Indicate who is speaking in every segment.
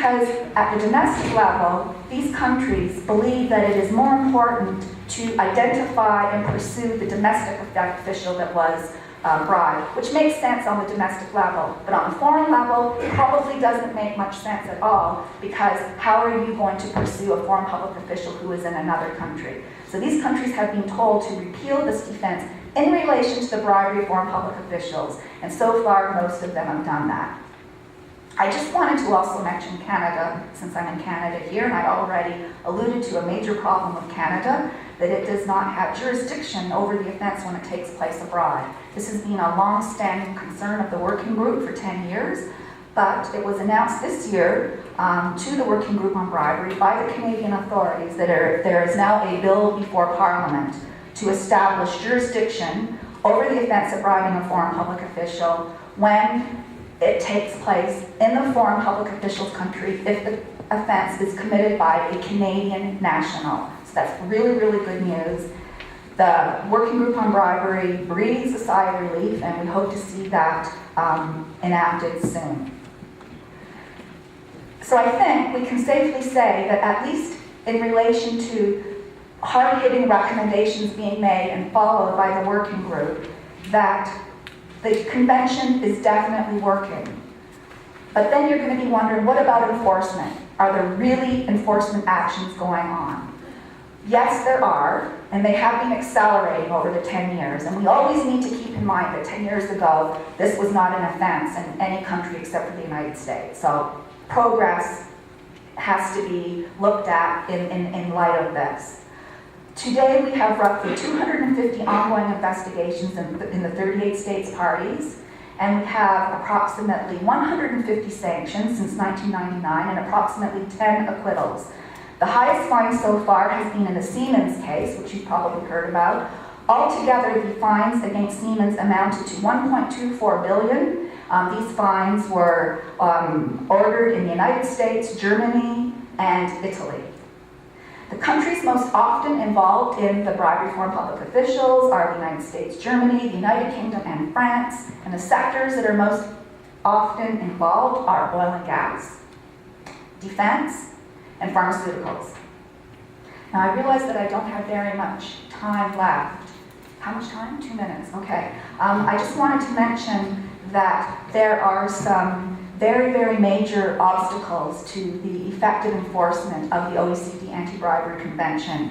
Speaker 1: because at the domestic level, these countries believe that it is more important to identify and pursue the domestic official that was bribed, which makes sense on the domestic level. But on the foreign level, it probably doesn't make much sense at all, because how are you going to pursue a foreign public official who is in another country? So these countries have been told to repeal this defense in relation to the bribery of foreign public officials, and so far most of them have done that. I just wanted to also mention Canada, since I'm in Canada here, and I already alluded to a major problem with Canada, that it does not have jurisdiction over the offense when it takes place abroad. This has been a long-standing concern of the working group for 10 years, but it was announced this year to the working group on bribery by the Canadian authorities that there is now a bill before Parliament to establish jurisdiction over the offense of bribing a foreign public official when it takes place in the foreign public official's country if the offense is committed by a Canadian national. So that's really, really good news. The working group on bribery breathes a sigh of relief, and we hope to see that enacted soon. So I think we can safely say that, at least in relation to hard-hitting recommendations being made and followed by the working group, that the convention is definitely working. But then you're going to be wondering, what about enforcement? Are there really enforcement actions going on? Yes, there are, and they have been accelerating over the 10 years. And we always need to keep in mind that 10 years ago, this was not an offense in any country except for the United States. So progress has to be looked at in light of this. Today, we have roughly 250 ongoing investigations in the 38 states parties, and we have approximately 150 sanctions since 1999 and approximately 10 acquittals. The highest fine so far has been in the Siemens case, which you've probably heard about. Altogether, the fines against Siemens amounted to $1.24 billion. These fines were ordered in the United States, Germany, and Italy. The countries most often involved in the bribery of foreign public officials are the United States, Germany, the United Kingdom, and France. And the sectors that are most often involved are oil and gas, defense, and pharmaceuticals. Now, I realize that I don't have very much time left. How much time? 2 minutes. Okay. I just wanted to mention that there are some very, very major obstacles to the effective enforcement of the OECD Anti-Bribery Convention.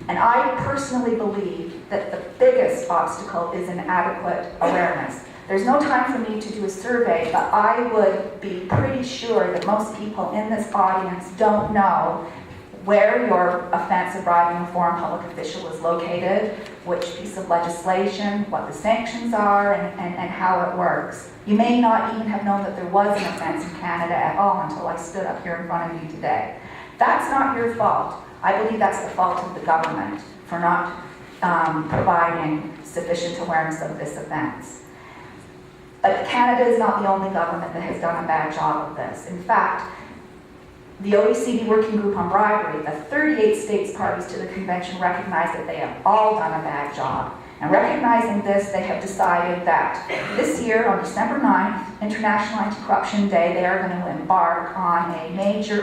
Speaker 1: And I personally believe that the biggest obstacle is inadequate awareness. There's no time for me to do a survey, but I would be pretty sure that most people in this audience don't know where your offense of bribing a foreign public official is located, which piece of legislation, what the sanctions are, and how it works. You may not even have known that there was an offense in Canada at all until I stood up here in front of you today. That's not your fault. I believe that's the fault of the government for not providing sufficient awareness of this offense. But Canada is not the only government that has done a bad job of this. In fact, the OECD Working Group on Bribery, the 38 states parties to the convention, recognize that they have all done a bad job. And recognizing this, they have decided that this year, on December 9th, International Anti-Corruption Day, they are going to embark on a major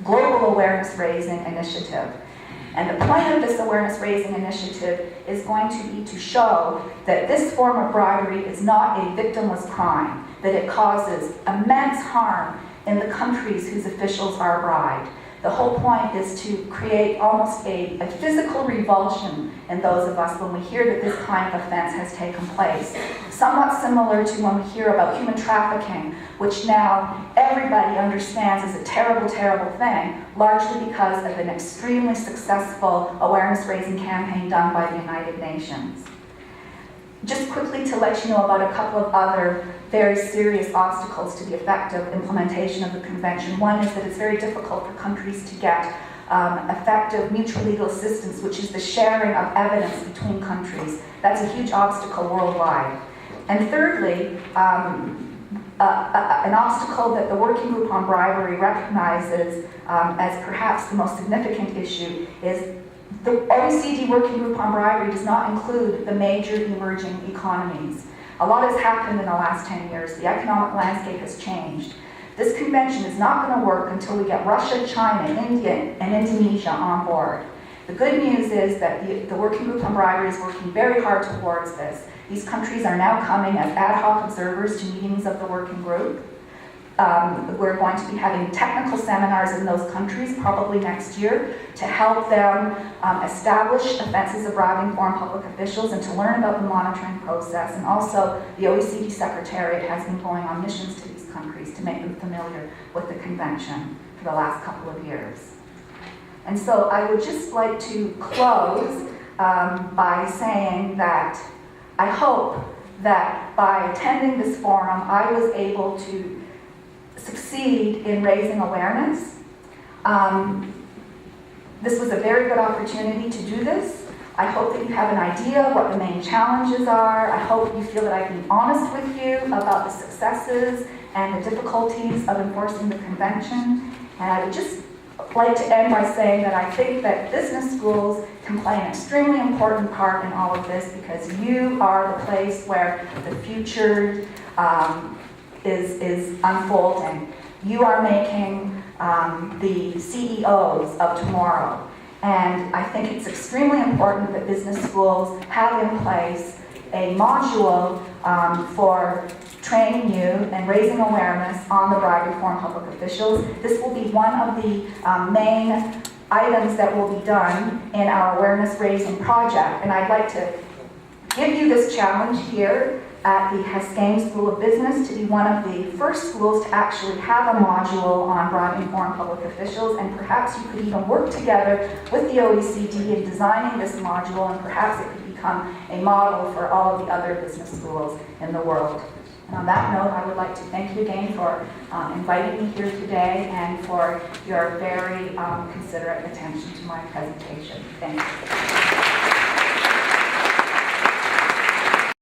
Speaker 1: global awareness-raising initiative. And the point of this awareness-raising initiative is going to be to show that this form of bribery is not a victimless crime, that it causes immense harm in the countries whose officials are bribed. The whole point is to create almost a physical revulsion in those of us when we hear that this kind of offense has taken place. Somewhat similar to when we hear about human trafficking, which now everybody understands is a terrible, terrible thing, largely because of an extremely successful awareness-raising campaign done by the United Nations. Just quickly to let you know about a couple of other very serious obstacles to the effective implementation of the convention. One is that it's very difficult for countries to get effective mutual legal assistance, which is the sharing of evidence between countries. That's a huge obstacle worldwide. And thirdly, an obstacle that the Working Group on Bribery recognizes as perhaps the most significant issue is the OECD Working Group on Bribery does not include the major emerging economies. A lot has happened in the last 10 years. The economic landscape has changed. This convention is not going to work until we get Russia, China, India, and Indonesia on board. The good news is that the Working Group on Bribery is working very hard towards this. These countries are now coming as ad hoc observers to meetings of the working group. We're going to be having technical seminars in those countries, probably next year, to help them establish offenses of bribing foreign public officials and to learn about the monitoring process. And also, the OECD Secretariat has been going on missions to these countries to make them familiar with the convention for the last couple of years. And so I would just like to close by saying that I hope that by attending this forum, I was able to succeed in raising awareness. This was a very good opportunity to do this. I hope that you have an idea of what the main challenges are. I hope you feel that I can be honest with you about the successes and the difficulties of enforcing the convention. And I would just like to end by saying that I think that business schools can play an extremely important part in all of this, because you are the place where the future is unfolding. You are making the CEOs of tomorrow. And I think it's extremely important that business schools have in place a module for training you and raising awareness on the bribery foreign public officials. This will be one of the main items that will be done in our awareness raising project. And I'd like to give you this challenge here at the Haskayne School of Business to be one of the first schools to actually have a module on bribing foreign public officials, and perhaps you could even work together with the OECD in designing this module, and perhaps it could become a model for all of the other business schools in the world. And on that note, I would like to thank you again for inviting me here today and for your very considerate attention to my presentation. Thank you.